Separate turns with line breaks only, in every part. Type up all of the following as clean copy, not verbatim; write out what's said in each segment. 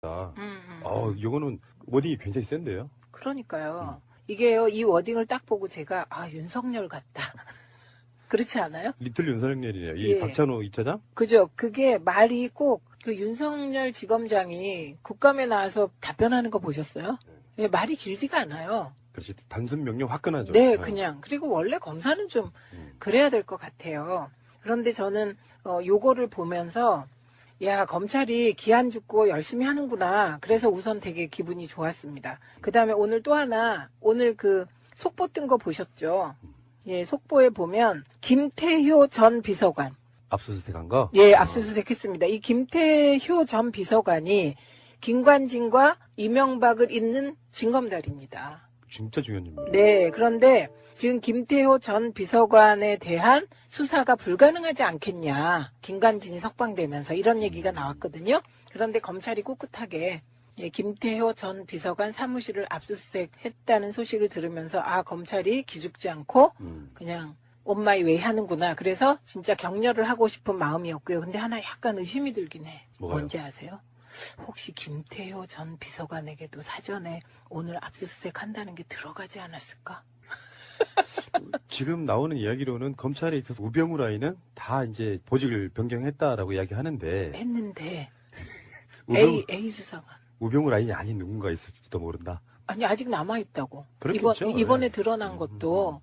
하겠다. 이거는 워딩이 굉장히 센데요.
그러니까요. 이게요, 이 워딩을 딱 보고 제가, 윤석열 같다. 그렇지 않아요?
리틀 윤석열이네요. 이
예.
박찬호 2차장?
그죠. 그게 말이 꼭 그 윤석열 지검장이 국감에 나와서 답변하는 거 보셨어요? 예, 말이 길지가 않아요.
그렇지. 단순 명령 화끈하죠.
네, 그냥. 그리고 원래 검사는 좀 그래야 될 것 같아요. 그런데 저는 요거를 보면서 야, 검찰이 기한 죽고 열심히 하는구나. 그래서 우선 되게 기분이 좋았습니다. 그다음에 오늘 또 하나, 오늘 그 속보 뜬 거 보셨죠? 예, 속보에 보면 김태효 전 비서관.
압수수색한 거?
예, 압수수색 했습니다. 이 김태효 전 비서관이 김관진과 이명박을 잇는 징검다리입니다.
진짜 중요한 인물이에요.
네, 그런데 지금 김태효 전 비서관에 대한 수사가 불가능하지 않겠냐. 김관진이 석방되면서 이런 얘기가 나왔거든요. 그런데 검찰이 꿋꿋하게 김태효 전 비서관 사무실을 압수수색했다는 소식을 들으면서 검찰이 기죽지 않고 그냥 온마이 웨이 하는구나. 그래서 진짜 격려를 하고 싶은 마음이었고요. 근데 하나 약간 의심이 들긴 해.
뭐가요?
뭔지 아세요? 혹시 김태효 전 비서관에게도 사전에 오늘 압수수색 한다는 게 들어가지 않았을까?
지금 나오는 이야기로는 검찰에 있어서 우병우 라인은 다 이제 보직을 변경했다라고 이야기하는데
했는데
우병우,
A 수사관.
우병우 라인이 아닌 누군가 있을지도 모른다.
아니 아직 남아 있다고.
그렇겠죠.
이번에
네.
드러난 것도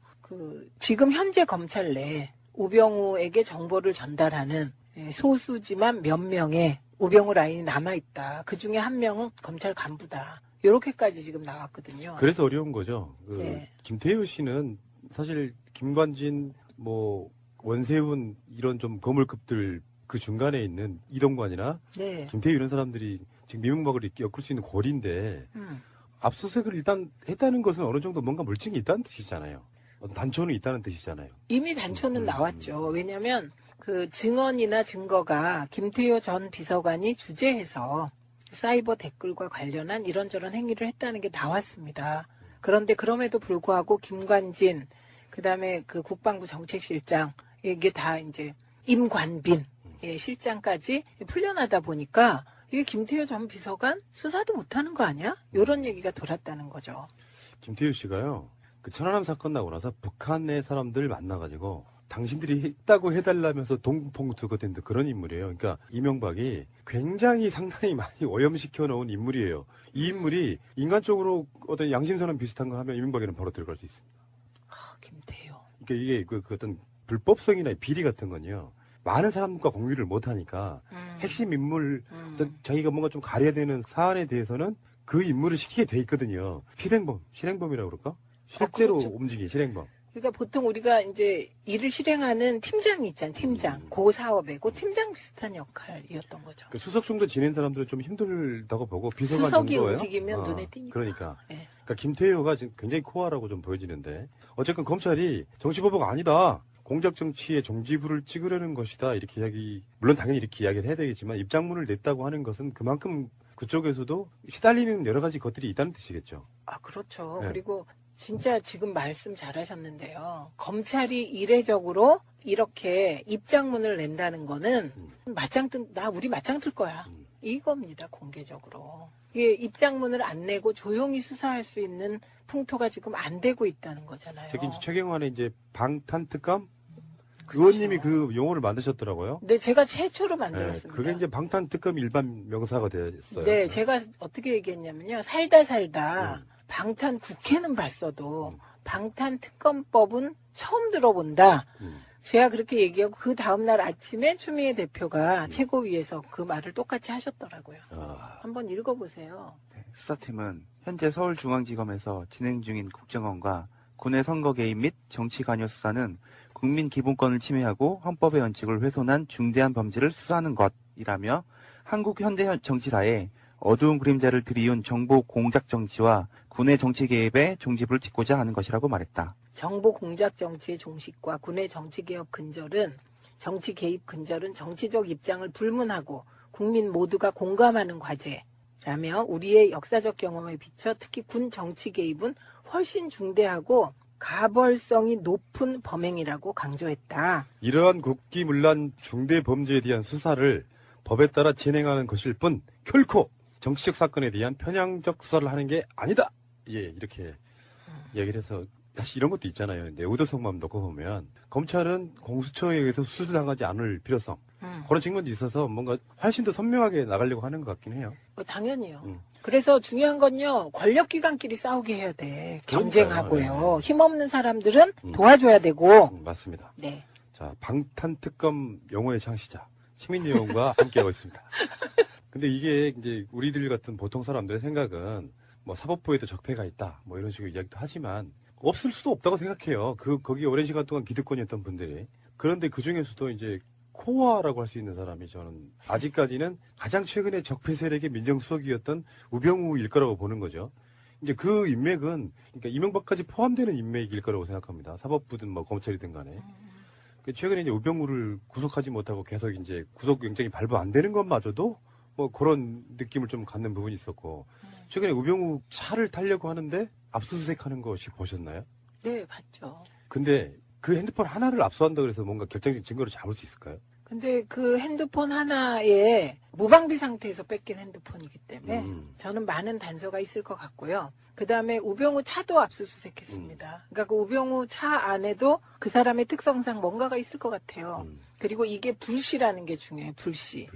지금 현재 검찰 내 우병우에게 정보를 전달하는 소수지만 몇 명의 우병우 라인이 남아 있다. 그 중에 한 명은 검찰 간부다. 이렇게까지 지금 나왔거든요.
그래서 어려운 거죠.
네.
김태효 씨는 사실 김관진, 원세훈 이런 좀 거물급들 그 중간에 있는 이동관이나
네.
김태효 이런 사람들이 지금 이명박을 엮을 수 있는 고리인데 압수수색을 일단 했다는 것은 어느 정도 뭔가 물증이 있다는 뜻이잖아요. 단초는 있다는 뜻이잖아요.
이미 단초는 나왔죠. 왜냐하면 그 증언이나 증거가 김태효 전 비서관이 주재해서 사이버 댓글과 관련한 이런저런 행위를 했다는 게 나왔습니다. 그런데 그럼에도 불구하고 김관진, 그다음에 그 국방부 정책실장, 이게 다 이제 임관빈 실장까지 풀려나다 보니까 이게 김태효 전 비서관 수사도 못하는 거 아니야? 이런 얘기가 돌았다는 거죠.
김태효 씨가요. 그 천안함 사건 나고 나서 북한의 사람들 만나가지고 당신들이 했다고 해달라면서 동풍투가 된 그런 인물이에요. 그러니까 이명박이 굉장히 상당히 많이 오염시켜 놓은 인물이에요. 이 인물이 인간적으로 어떤 양심선언 비슷한 거 하면 이명박에는 바로 들어갈 수 있습니다.
김태효.
그러니까 이게 그 어떤 불법성이나 비리 같은 건요. 많은 사람과 공유를 못 하니까 핵심 인물, 어떤 자기가 뭔가 좀 가려야 되는 사안에 대해서는 그 인물을 시키게 돼 있거든요. 실행범이라고 그럴까? 실제로
그렇죠.
움직인 실행범.
그러니까 보통 우리가 이제 일을 실행하는 팀장이 있잖아요. 팀장. 그 사업에 그 팀장 비슷한 역할이었던 거죠.
그 수석 정도 지낸 사람들은 좀 힘들다고 보고 비서관
수석이
정도예요.
움직이면 눈에 띄니까.
그러니까.
네.
그러니까 김태효가 지금 굉장히 코어라고 좀 보여지는데 어쨌건 검찰이 정치보복 아니다. 공작 정치의 종지부를 찍으려는 것이다. 이렇게 물론 당연히 이렇게 이야기를 해야 되겠지만 입장문을 냈다고 하는 것은 그만큼 그쪽에서도 시달리는 여러 가지 것들이 있다는 뜻이겠죠.
그렇죠.
네.
그리고 진짜 지금 말씀 잘하셨는데요. 검찰이 이례적으로 이렇게 입장문을 낸다는 거는 우리 맞짱 뜰 거야. 이겁니다, 공개적으로. 이게 입장문을 안 내고 조용히 수사할 수 있는 풍토가 지금 안 되고 있다는 거잖아요.
특히 이제 최경환의 이제 방탄특감
그렇죠.
의원님이 그 용어를 만드셨더라고요.
네, 제가 최초로
네,
만들었습니다.
그게 이제 방탄특감 일반 명사가 됐어요.
네, 제가 어떻게 얘기했냐면요. 살다 방탄 국회는 봤어도 방탄 특검법은 처음 들어본다. 제가 그렇게 얘기하고 그 다음날 아침에 추미애 대표가 최고위에서 그 말을 똑같이 하셨더라고요. 한번 읽어보세요.
수사팀은 현재 서울중앙지검에서 진행 중인 국정원과 군의 선거 개입 및 정치 관여 수사는 국민 기본권을 침해하고 헌법의 원칙을 훼손한 중대한 범죄를 수사하는 것이라며 한국 현대 정치사에 어두운 그림자를 들이운 정보 공작 정치와 군의 정치 개입에 종지부를 찍고자 하는 것이라고 말했다.
정보 공작 정치의 종식과 군의 정치개혁 근절은 정치 개입 근절은 정치적 입장을 불문하고 국민 모두가 공감하는 과제라며 우리의 역사적 경험에 비춰 특히 군 정치 개입은 훨씬 중대하고 가벌성이 높은 범행이라고 강조했다.
이러한 국기문란 중대 범죄에 대한 수사를 법에 따라 진행하는 것일 뿐 결코 정치적 사건에 대한 편향적 수사를 하는 게 아니다. 예, 이렇게 얘기를 해서 사실 이런 것도 있잖아요. 내우도성만 놓고 보면 검찰은 공수처에 의해서 수사당하지 않을 필요성 그런 측면도 있어서 뭔가 훨씬 더 선명하게 나가려고 하는 것 같긴 해요.
당연히요. 그래서 중요한 건요, 권력기관끼리 싸우게 해야 돼. 경쟁하고요.
그러니까요.
힘없는 사람들은 도와줘야 되고.
맞습니다.
네.
자, 방탄특검 영혼의 창시자 시민의원과 함께하고 있습니다. 근데 이게 이제 우리들 같은 보통 사람들의 생각은 뭐 사법부에도 적폐가 있다 뭐 이런 식으로 이야기도 하지만 없을 수도 없다고 생각해요. 거기 오랜 시간 동안 기득권이었던 분들이. 그런데 그 중에서도 이제 코어라고 할 수 있는 사람이 저는 아직까지는 가장 최근에 적폐 세력의 민정수석이었던 우병우일 거라고 보는 거죠. 이제 그 인맥은 그러니까 이명박까지 포함되는 인맥일 거라고 생각합니다. 사법부든 뭐 검찰이든 간에. 최근에 이제 우병우를 구속하지 못하고 계속 이제 구속영장이 발부 안 되는 것마저도 뭐 그런 느낌을 좀 갖는 부분이 있었고 최근에 우병우 차를 타려고 하는데 압수수색하는 거 혹시 보셨나요?
네, 봤죠.
근데 그 핸드폰 하나를 압수한다 그래서 뭔가 결정적 증거를 잡을 수 있을까요?
근데 그 핸드폰 하나에 무방비 상태에서 뺏긴 핸드폰이기 때문에 저는 많은 단서가 있을 것 같고요. 그 다음에 우병우 차도 압수수색했습니다. 그러니까 그 우병우 차 안에도 그 사람의 특성상 뭔가가 있을 것 같아요. 그리고 이게 불씨라는 게 중요해요. 불씨.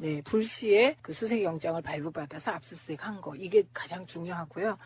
네, 불씨에 그 수색영장을 발부받아서 압수수색한 거. 이게 가장 중요하고요.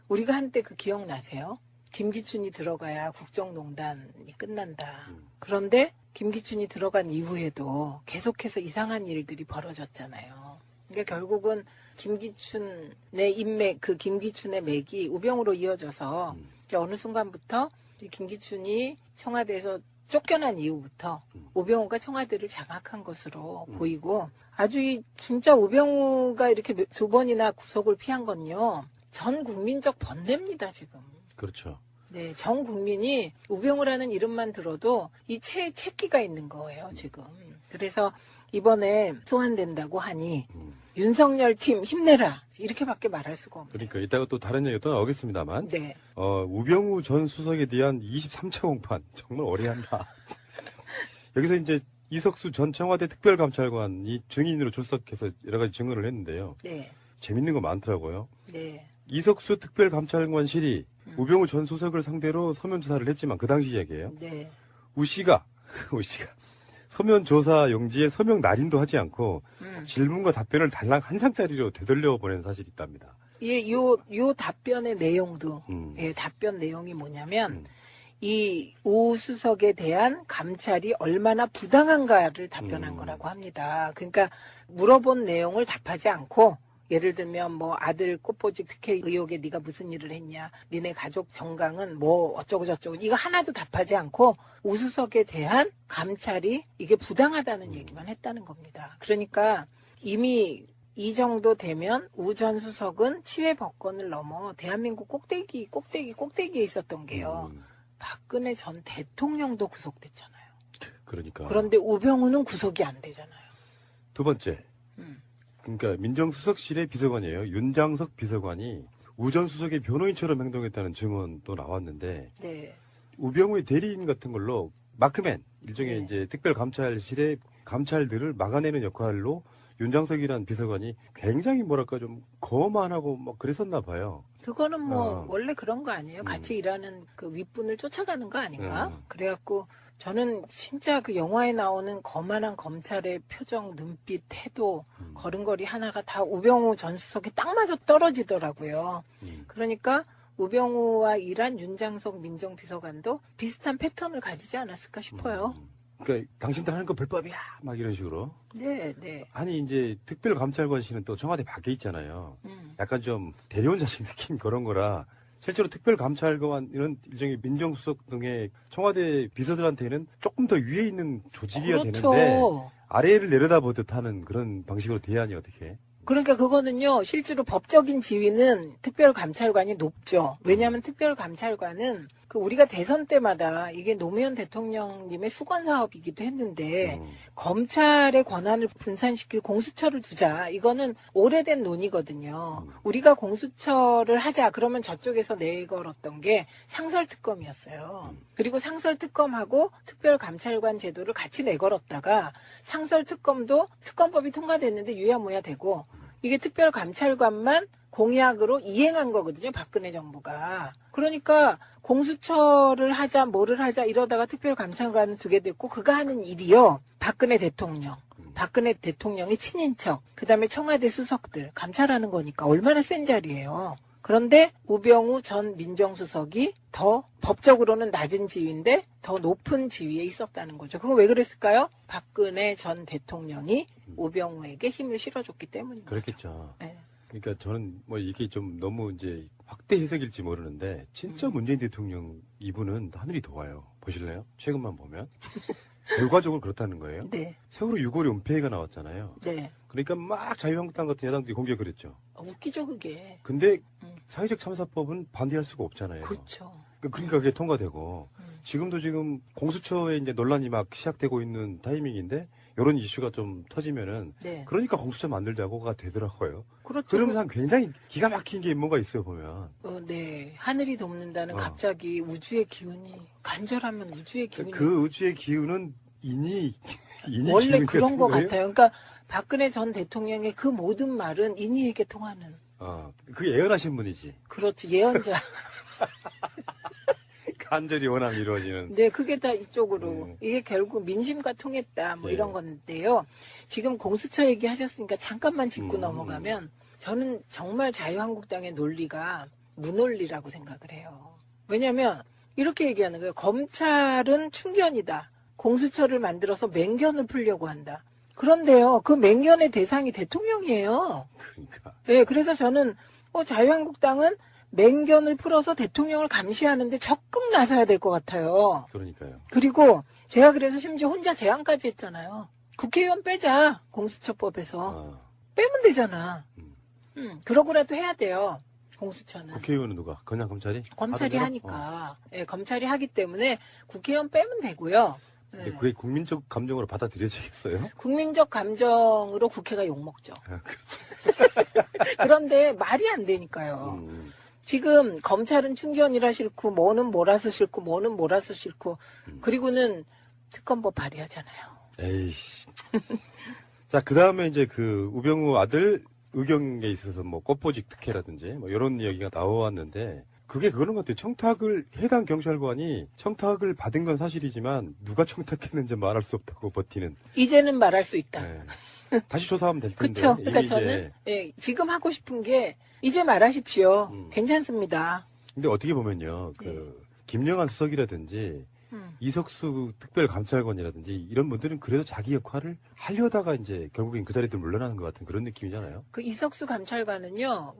우리가 한때 그 기억나세요? 김기춘이 들어가야 국정농단이 끝난다. 그런데 김기춘이 들어간 이후에도 계속해서 이상한 일들이 벌어졌잖아요. 그러니까 결국은 김기춘의 인맥, 그 김기춘의 맥이 우병우로 이어져서 이제 어느 순간부터 이 김기춘이 청와대에서 쫓겨난 이후부터 우병우가 청와대를 장악한 것으로 보이고 아주 진짜 우병우가 이렇게 두 번이나 구속을 피한 건요. 전 국민적 번뇌입니다, 지금.
그렇죠.
네, 전 국민이 우병우라는 이름만 들어도 이 채기가 있는 거예요, 지금. 그래서 이번에 소환된다고 하니 윤석열 팀 힘내라 이렇게밖에 말할 수가 없네요.
그러니까 이따가 또 다른 얘기가 또 나오겠습니다만
네.
우병우 전 수석에 대한 23차 공판 정말 오래한다. 여기서 이제 이석수 전 청와대 특별감찰관이 증인으로 출석해서 여러 가지 증언을 했는데요.
네.
재밌는 거 많더라고요.
네.
이석수 특별감찰관실이 우병우 전 수석을 상대로 서면 조사를 했지만 그 당시 얘기예요.
네.
우씨가 서면 조사 용지에 서명 날인도 하지 않고 질문과 답변을 달랑 한 장짜리로 되돌려 보낸 사실이 있답니다.
예, 요 답변의 내용도, 예, 답변 내용이 뭐냐면, 이 우 수석에 대한 감찰이 얼마나 부당한가를 답변한 거라고 합니다. 그러니까 물어본 내용을 답하지 않고, 예를 들면 뭐 아들 꽃보직 특혜 의혹에 네가 무슨 일을 했냐, 니네 가족 정강은 뭐 어쩌고 저쩌고 이거 하나도 답하지 않고 우수석에 대한 감찰이 이게 부당하다는 얘기만 했다는 겁니다. 그러니까 이미 이 정도 되면 우 전 수석은 치외 법권을 넘어 대한민국 꼭대기에 있었던 게요. 박근혜 전 대통령도 구속됐잖아요.
그러니까.
그런데 우병우는 구속이 안 되잖아요.
두 번째. 그러니까 민정수석실의 비서관이에요. 윤장석 비서관이 우 전 수석의 변호인처럼 행동했다는 증언도 나왔는데
네.
우병우의 대리인 같은 걸로 마크맨 일종의
네.
이제 특별감찰실의 감찰들을 막아내는 역할로 윤장석이라는 비서관이 굉장히 뭐랄까 좀 거만하고 막 그랬었나 봐요.
그거는 뭐 원래 그런 거 아니에요? 같이 일하는 그 윗분을 쫓아가는 거 아닌가? 그래갖고 저는 진짜 그 영화에 나오는 거만한 검찰의 표정, 눈빛, 태도, 걸음걸이 하나가 다 우병우 전 수석에 딱 맞아 떨어지더라고요. 그러니까 우병우와 일한 윤장석 민정비서관도 비슷한 패턴을 가지지 않았을까 싶어요.
그러니까 당신들 하는 거 불법이야 막 이런 식으로.
네, 네.
아니 이제 특별감찰관실은 또 청와대 밖에 있잖아요. 약간 좀 데려온 자식 느낌 그런 거라 실제로 특별감찰관 이런 일종의 민정수석 등의 청와대 비서들한테는 조금 더 위에 있는 조직이어야
그렇죠.
되는데 아래를 내려다보듯 하는 그런 방식으로 대하니 어떻게?
그러니까 그거는요, 실제로 법적인 지위는 특별감찰관이 높죠. 왜냐하면 특별감찰관은 그 우리가 대선 때마다 이게 노무현 대통령님의 수건 사업이기도 했는데 검찰의 권한을 분산시킬 공수처를 두자. 이거는 오래된 논의거든요. 우리가 공수처를 하자. 그러면 저쪽에서 내걸었던 게 상설특검이었어요. 그리고 상설특검하고 특별감찰관 제도를 같이 내걸었다가 상설특검도 특검법이 통과됐는데 유야무야 되고 이게 특별감찰관만 공약으로 이행한 거거든요. 박근혜 정부가. 그러니까 공수처를 하자 뭐를 하자 이러다가 특별감찰관을 두게 됐고 그가 하는 일이요. 박근혜 대통령의 친인척, 그다음에 청와대 수석들 감찰하는 거니까 얼마나 센 자리예요. 그런데 우병우 전 민정수석이 더 법적으로는 낮은 지위인데 더 높은 지위에 있었다는 거죠. 그거 왜 그랬을까요? 박근혜 전 대통령이 우병우에게 힘을 실어줬기 때문입니다.
그렇겠죠.
네.
그러니까 저는 뭐 이게 좀 너무 이제 확대 해석일지 모르는데 진짜 문재인 대통령 이분은 하늘이 도와요. 보실래요? 최근만 보면 결과적으로 그렇다는 거예요.
네.
세월호 6.25 은폐가 나왔잖아요.
네.
그러니까 막 자유한국당 같은 야당들이 공격을 했죠.
웃기죠, 그게.
근데
음.
사회적 참사법은 반대할 수가 없잖아요.
그렇죠.
그러니까 그게 통과되고 지금도 지금 공수처에 이제 논란이 막 시작되고 있는 타이밍인데 이런 이슈가 좀 터지면은
네.
그러니까 공수처 만들자고가 되더라고요.
그렇죠.
그러면서 굉장히 기가 막힌 게 뭐가 있어요 보면.
네. 하늘이 돕는다는
어.
갑자기 우주의 기운이, 간절하면 우주의 기운이.
그 의지의 기운은 인이
원래
기운이
그런
같은
것
거예요?
같아요. 그러니까 박근혜 전 대통령의 그 모든 말은 인이에게 통하는.
그게 예언하신 분이지.
그렇지. 예언자.
간절히 원함이 이루어지는.
네, 그게 다 이쪽으로.
네.
이게 결국 민심과 통했다, 뭐
네.
이런 건데요. 지금 공수처 얘기하셨으니까 잠깐만 짚고
음.
넘어가면 저는 정말 자유한국당의 논리가 무논리라고 생각을 해요. 왜냐하면 이렇게 얘기하는 거예요. 검찰은 충견이다. 공수처를 만들어서 맹견을 풀려고 한다. 그런데요, 그 맹견의 대상이 대통령이에요.
그러니까.
네, 그래서 저는 자유한국당은 맹견을 풀어서 대통령을 감시하는데 적극 나서야 될 것 같아요.
그러니까요.
그리고 제가 그래서 심지어 혼자 제안까지 했잖아요. 국회의원 빼자, 공수처법에서. 빼면 되잖아. 그러고라도 해야 돼요, 공수처는.
국회의원은 누가? 그냥 검찰이?
검찰이
하던 대로?
하니까. 예, 검찰이 하기 때문에 국회의원 빼면 되고요.
근데
예.
그게 국민적 감정으로 받아들여지겠어요?
국민적 감정으로 국회가 욕먹죠.
그렇죠.
그런데 말이 안 되니까요. 지금 검찰은 충견이라 싫고 뭐는 몰아서 싫고 뭐는 몰아서 싫고 그리고는 특검법 발의하잖아요.
에이씨. 자, 그 다음에 이제 그 우병우 아들 의경에 있어서 뭐 꽃보직 특혜라든지 뭐 이런 이야기가 나왔는데 그게 그런 것 같아요. 청탁을 해당 경찰관이 청탁을 받은 건 사실이지만 누가 청탁했는지 말할 수 없다고 버티는.
이제는 말할 수 있다.
네. 다시 조사하면 될 텐데.
그렇죠. 그러니까
이게
저는
이제
지금 하고 싶은 게 이제 말하십시오. 괜찮습니다.
근데 어떻게 보면요, 그 김영한 수석이라든지 이석수 특별감찰관이라든지 이런 분들은 그래도 자기 역할을 하려다가 이제 결국엔 그 자리들 물러나는 것 같은 그런 느낌이잖아요.
그 이석수 감찰관은요.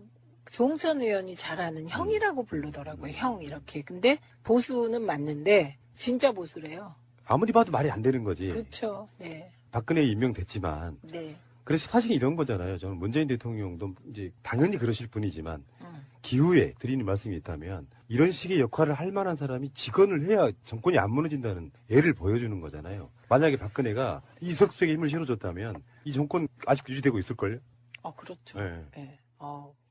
조홍천 의원이 잘하는 형이라고 부르더라고요. 형 이렇게. 근데 보수는 맞는데 진짜 보수래요.
아무리 봐도 말이 안 되는 거지.
그렇죠. 네.
박근혜 임명됐지만.
네.
그래서 사실 이런 거잖아요. 저는 문재인 대통령도 이제 당연히 그러실 분이지만 기후에 드리는 말씀이 있다면 이런 식의 역할을 할 만한 사람이 직언을 해야 정권이 안 무너진다는 예를 보여주는 거잖아요. 만약에 박근혜가 이석수에게 힘을 실어줬다면 이 정권 아직 유지되고 있을걸요?
그렇죠.
네.
네.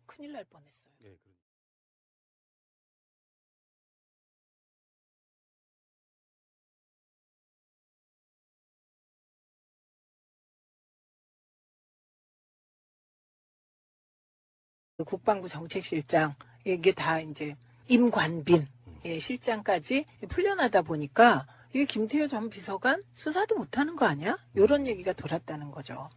큰일 날 뻔했어요. 그 국방부 정책실장 이게 다 이제 임관빈 실장까지 풀려나다 보니까 이게 김태효 전 비서관 수사도 못하는 거 아니야? 이런 얘기가 돌았다는 거죠.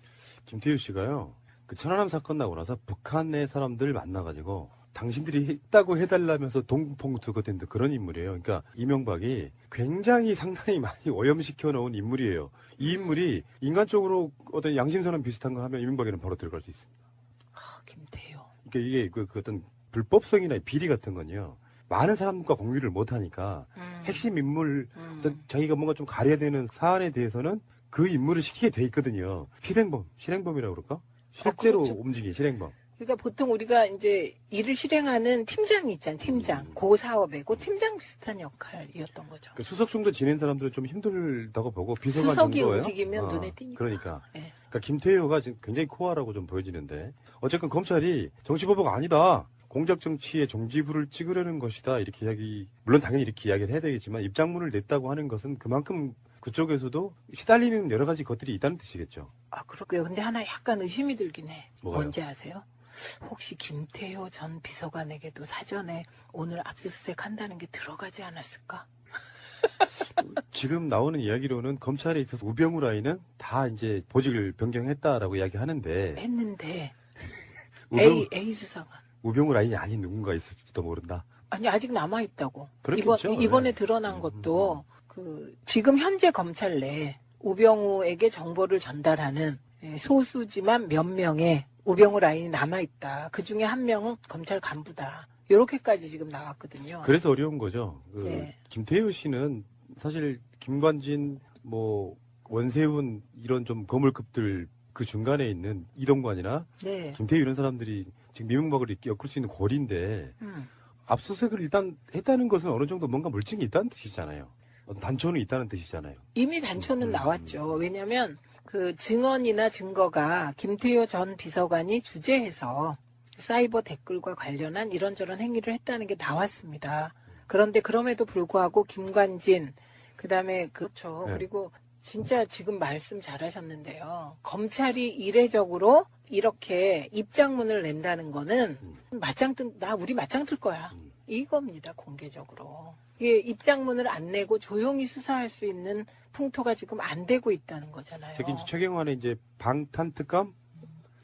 김태유 씨가요. 그 천안함 사건 나고 나서 북한의 사람들 만나가지고 당신들이 했다고 해달라면서 동풍투가 된 그런 인물이에요. 그러니까 이명박이 굉장히 상당히 많이 오염시켜 놓은 인물이에요. 이 인물이 인간적으로 어떤 양심선언 비슷한 거 하면 이명박에는 바로 들어갈 수 있습니다.
김태효.
그러니까 이게 그 어떤 불법성이나 비리 같은 건요. 많은 사람과 공유를 못하니까 핵심 인물, 어떤 자기가 뭔가 좀 가려야 되는 사안에 대해서는 그 인물을 시키게 돼 있거든요. 실행범이라고 그럴까? 실제로
그렇죠.
움직인 실행범.
그러니까 보통 우리가 이제 일을 실행하는 팀장이 있잖아요. 팀장. 그 사업에 그 팀장 비슷한 역할이었던 거죠.
그 수석 정도 지낸 사람들은 좀 힘들다고 보고 비서관
수석이
정도예요.
움직이면 눈에 띄니까.
그러니까.
네.
그러니까 김태효가 지금 굉장히 코어라고 좀 보여지는데 어쨌든 검찰이 정치보복 아니다. 공작 정치의 종지부를 찍으려는 것이다. 이렇게 이야기, 물론 당연히 이렇게 이야기를 해야 되겠지만 입장문을 냈다고 하는 것은 그만큼 그쪽에서도 시달리는 여러 가지 것들이 있다는 뜻이겠죠.
아, 그럴게요. 근데 하나 약간 의심이 들긴 해.
뭐가요?
뭔지 아세요? 혹시 김태효 전 비서관에게도 사전에 오늘 압수수색 한다는 게 들어가지 않았을까?
지금 나오는 이야기로는 검찰에 있어서 우병우 라인은 다 이제 보직을 변경했다라고 이야기하는데
했는데
우병우,
A 수사관.
우병우 라인이 아닌 누군가 있을지도 모른다.
아니 아직 남아 있다고.
그렇겠죠.
이번에
네.
드러난 것도 그 지금 현재 검찰 내 우병우에게 정보를 전달하는 소수지만 몇 명의 우병우 라인이 남아 있다. 그 중에 한 명은 검찰 간부다. 이렇게까지 지금 나왔거든요.
그래서 어려운 거죠.
네.
김태효 씨는 사실 김관진, 뭐 원세훈 이런 좀 거물급들 그 중간에 있는 이동관이나
네.
김태효 이런 사람들이 지금 미명박을 엮을 수 있는 고리인데
음.
압수수색을 일단 했다는 것은 어느 정도 뭔가 물증이 있다는 뜻이잖아요. 어떤 단초는 있다는 뜻이잖아요.
이미 단초는 나왔죠. 왜냐하면 그 증언이나 증거가 김태효 전 비서관이 주재해서 사이버 댓글과 관련한 이런저런 행위를 했다는 게 나왔습니다. 그런데 그럼에도 불구하고 김관진, 그다음에 그렇죠.
네.
그리고 진짜 지금 말씀 잘하셨는데요. 검찰이 이례적으로 이렇게 입장문을 낸다는 거는 우리 맞짱 뜰 거야. 이겁니다, 공개적으로. 이게 입장문을 안 내고 조용히 수사할 수 있는 풍토가 지금 안 되고 있다는 거잖아요.
특히 이제 최경환의 이제 방탄특감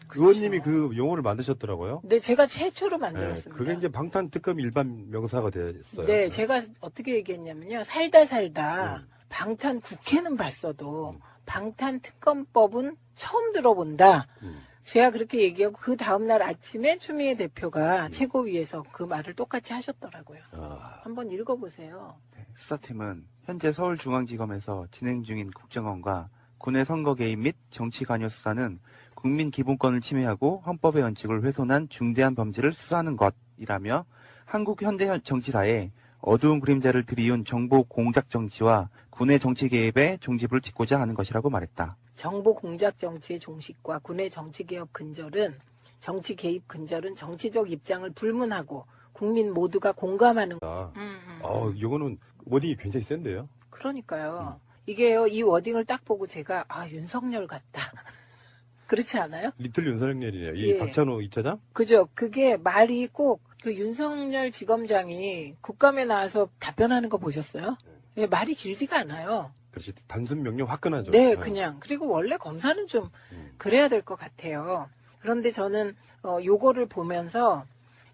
그렇죠.
의원님이 그 용어를 만드셨더라고요.
네, 제가 최초로
네,
만들었습니다.
그게 이제 방탄특감 일반 명사가 됐어요.
네, 제가 어떻게 얘기했냐면요. 살다 방탄 국회는 봤어도 방탄 특검법은 처음 들어본다. 제가 그렇게 얘기하고 그 다음날 아침에 추미애 대표가 최고위에서 그 말을 똑같이 하셨더라고요. 한번 읽어보세요.
수사팀은 현재 서울중앙지검에서 진행 중인 국정원과 군의 선거 개입 및 정치 관여 수사는 국민 기본권을 침해하고 헌법의 원칙을 훼손한 중대한 범죄를 수사하는 것이라며 한국 현대 정치사에 어두운 그림자를 들이운 정보 공작 정치와 군의 정치 개입에 종집을 짓고자 하는 것이라고 말했다.
정보 공작 정치의 종식과 군의 정치 개혁 근절은 정치 개입 근절은 정치적 입장을 불문하고 국민 모두가 공감하는
이거는 워딩이 굉장히 센데요.
그러니까요. 이게요, 이 워딩을 딱 보고 제가 윤석열 같다. 그렇지 않아요?
리틀 윤석열이네요. 이
예.
박찬호 2차장?
그죠? 그게 말이 꼭 그 윤석열 지검장이 국감에 나와서 답변하는 거 보셨어요? 말이 길지가 않아요.
그렇지. 단순 명령 화끈하죠.
네, 그냥. 그리고 원래 검사는 좀 그래야 될 것 같아요. 그런데 저는 요거를 보면서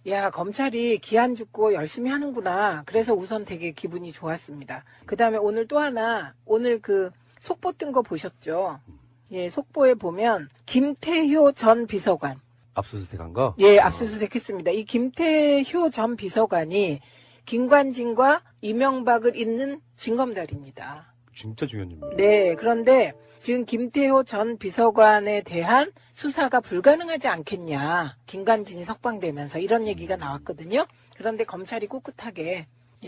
야, 검찰이 기한 죽고 열심히 하는구나. 그래서 우선 되게 기분이 좋았습니다. 그다음에 오늘 또 하나, 오늘 그 속보 뜬 거 보셨죠? 예, 속보에 보면 김태효 전 비서관.
압수수색한 거?
예, 압수수색했습니다. 이 김태효 전 비서관이 김관진과 이명박을 잇는 징검다리입니다.
진짜 중요한 인물이에요.
네, 그런데 지금 김태효 전 비서관에 대한 수사가 불가능하지 않겠냐. 김관진이 석방되면서 이런 얘기가 나왔거든요. 그런데 검찰이 꿋꿋하게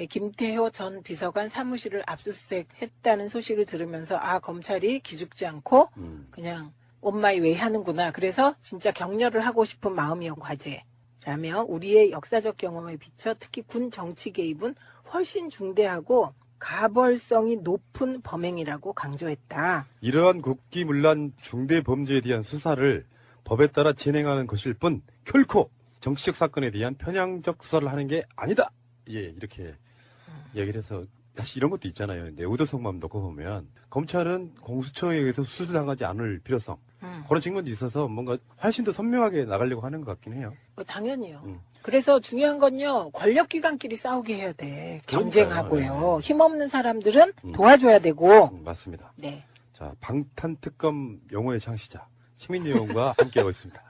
김태효 전 비서관 사무실을 압수수색했다는 소식을 들으면서 검찰이 기죽지 않고 그냥 온마이 웨이 하는구나. 그래서 진짜 격려를 하고 싶은 마음이었 과제라며 우리의 역사적 경험에 비춰 특히 군 정치 개입은 훨씬 중대하고 가벌성이 높은 범행이라고 강조했다.
이러한 국기문란 중대 범죄에 대한 수사를 법에 따라 진행하는 것일 뿐 결코 정치적 사건에 대한 편향적 수사를 하는 게 아니다. 예, 이렇게 얘기를 해서 사실 이런 것도 있잖아요. 내우도성만 놓고 보면 검찰은 공수처에 의해서 수사당하지 않을 필요성 그런 측면도 있어서 뭔가 훨씬 더 선명하게 나가려고 하는 것 같긴 해요.
당연히요. 그래서 중요한 건요. 권력기관끼리 싸우게 해야 돼. 경쟁하고요.
네.
힘없는 사람들은 도와줘야 되고.
맞습니다.
네.
자, 방탄특검 용어의 창시자 시민의 영웅과 함께하고 있습니다.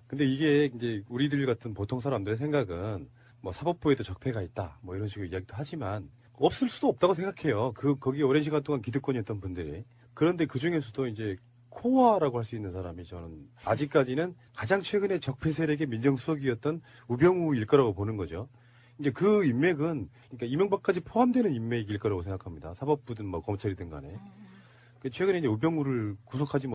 근데 이게 이제 우리들 같은 보통 사람들의 생각은 뭐 사법부에도 적폐가 있다 뭐 이런 식으로 이야기도 하지만 없을 수도 없다고 생각해요. 거기 오랜 시간 동안 기득권이었던 분들이. 그런데 그 중에서도 이제 코어라고 할 수 있는 사람이 저는 아직까지는 가장 최근에 적폐 세력의 민정수석이었던 우병우일 거라고 보는 거죠. 이제 그 인맥은 그러니까 이명박까지 포함되는 인맥일 거라고 생각합니다. 사법부든 뭐 검찰이든 간에. 최근에 이제 우병우를 구속하지